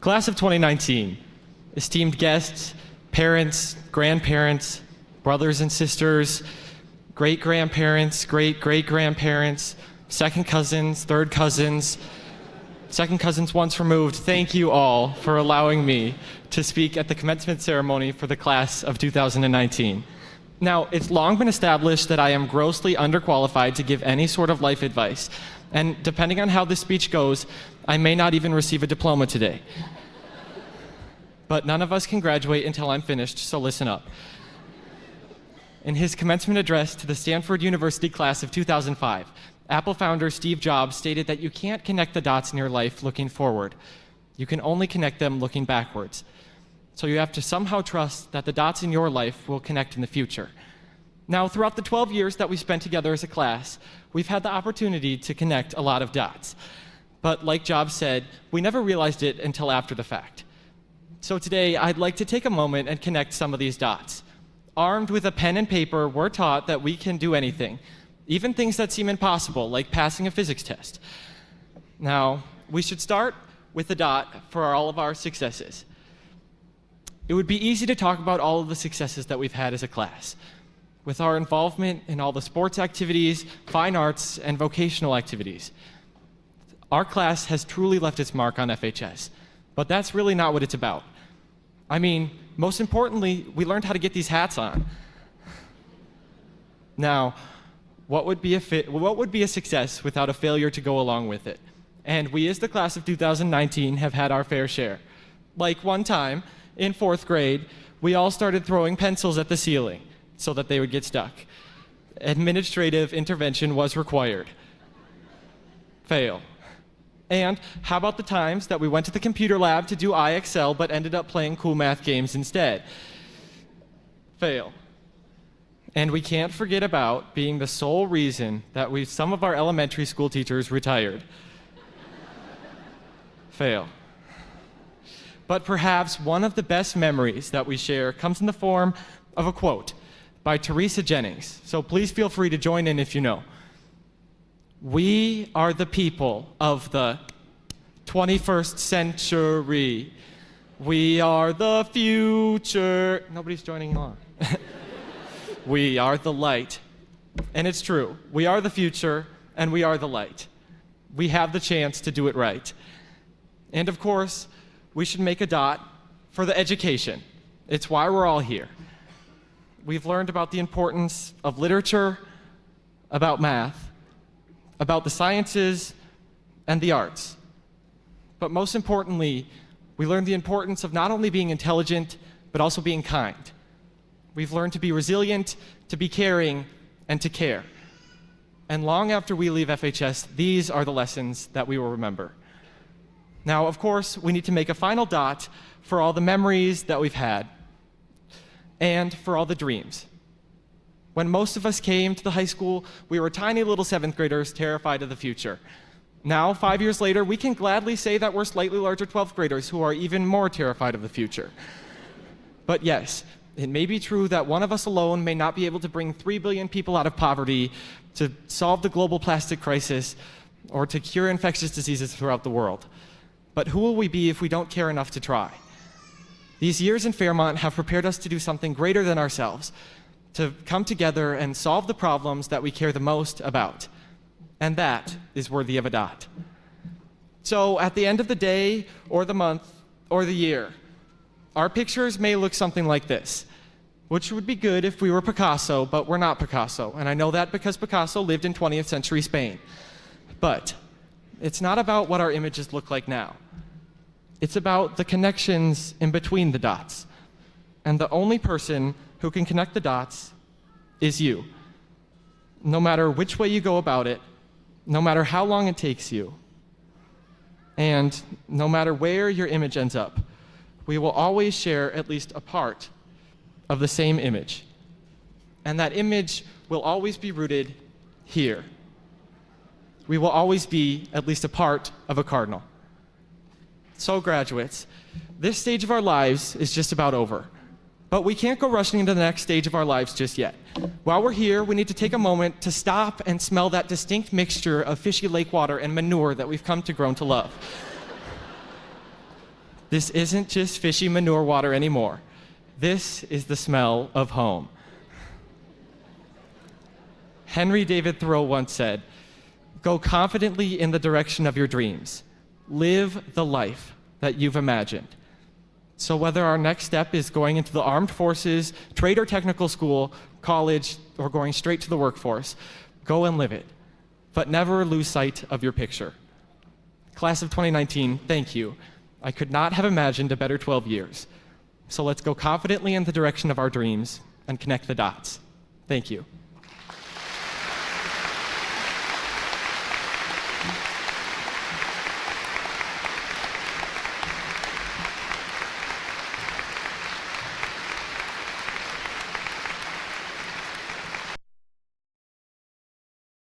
Class of 2019, esteemed guests, parents, grandparents, brothers and sisters, great-grandparents, great-great-grandparents, second cousins, third cousins, second cousins once removed, thank you all for allowing me to speak at the commencement ceremony for the class of 2019. Now, it's long been established that I am grossly underqualified to give any sort of life advice, and depending on how this speech goes, I may not even receive a diploma today. But none of us can graduate until I'm finished, so listen up. In his commencement address to the Stanford University class of 2005, Apple founder Steve Jobs stated that you can't connect the dots in your life looking forward. You can only connect them looking backwards. So you have to somehow trust that the dots in your life will connect in the future. Now, throughout the 12 years that we spent together as a class, we've had the opportunity to connect a lot of dots. But like Jobs said, we never realized it until after the fact. So today, I'd like to take a moment and connect some of these dots. Armed with a pen and paper, we're taught that we can do anything, even things that seem impossible, like passing a physics test. Now, we should start with the dot for all of our successes. It would be easy to talk about all of the successes that we've had as a class, with our involvement in all the sports activities, fine arts, and vocational activities. Our class has truly left its mark on FHS, but that's really not what it's about. I mean, most importantly, we learned how to get these hats on. Now, what would be a success without a failure to go along with it? And we, as the class of 2019, have had our fair share. Like one time, in 4th grade, we all started throwing pencils at the ceiling so that they would get stuck. Administrative intervention was required. Fail. And how about the times that we went to the computer lab to do IXL but ended up playing cool math games instead? Fail. And we can't forget about being the sole reason that some of our elementary school teachers retired. Fail. But perhaps one of the best memories that we share comes in the form of a quote by Teresa Jennings. So please feel free to join in if you know. We are the people of the 21st century. We are the future. Nobody's joining along. We are the light. And it's true. We are the future, and we are the light. We have the chance to do it right. And of course, we should make a dot for the education. It's why we're all here. We've learned about the importance of literature, about math, about the sciences, and the arts. But most importantly, we learned the importance of not only being intelligent, but also being kind. We've learned to be resilient, to be caring, and to care. And long after we leave FHS, these are the lessons that we will remember. Now, of course, we need to make a final dot for all the memories that we've had and for all the dreams. When most of us came to the high school, we were tiny little 7th graders terrified of the future. Now, 5 years later, we can gladly say that we're slightly larger 12th graders who are even more terrified of the future. But yes, it may be true that one of us alone may not be able to bring 3 billion people out of poverty, to solve the global plastic crisis, or to cure infectious diseases throughout the world. But who will we be if we don't care enough to try? These years in Fairmont have prepared us to do something greater than ourselves, to come together and solve the problems that we care the most about. And that is worthy of a dot. So at the end of the day, or the month, or the year, our pictures may look something like this, which would be good if we were Picasso, but we're not Picasso. And I know that because Picasso lived in 20th century Spain. But it's not about what our images look like now. It's about the connections in between the dots. And the only person who can connect the dots is you. No matter which way you go about it, no matter how long it takes you, and no matter where your image ends up, we will always share at least a part of the same image. And that image will always be rooted here. We will always be at least a part of a cardinal. So graduates, this stage of our lives is just about over. But we can't go rushing into the next stage of our lives just yet. While we're here, we need to take a moment to stop and smell that distinct mixture of fishy lake water and manure that we've come to grow to love. This isn't just fishy manure water anymore. This is the smell of home. Henry David Thoreau once said, "Go confidently in the direction of your dreams. Live the life that you've imagined." So whether our next step is going into the armed forces, trade or technical school, college, or going straight to the workforce, go and live it. But never lose sight of your picture. Class of 2019, thank you. I could not have imagined a better 12 years. So let's go confidently in the direction of our dreams and connect the dots. Thank you.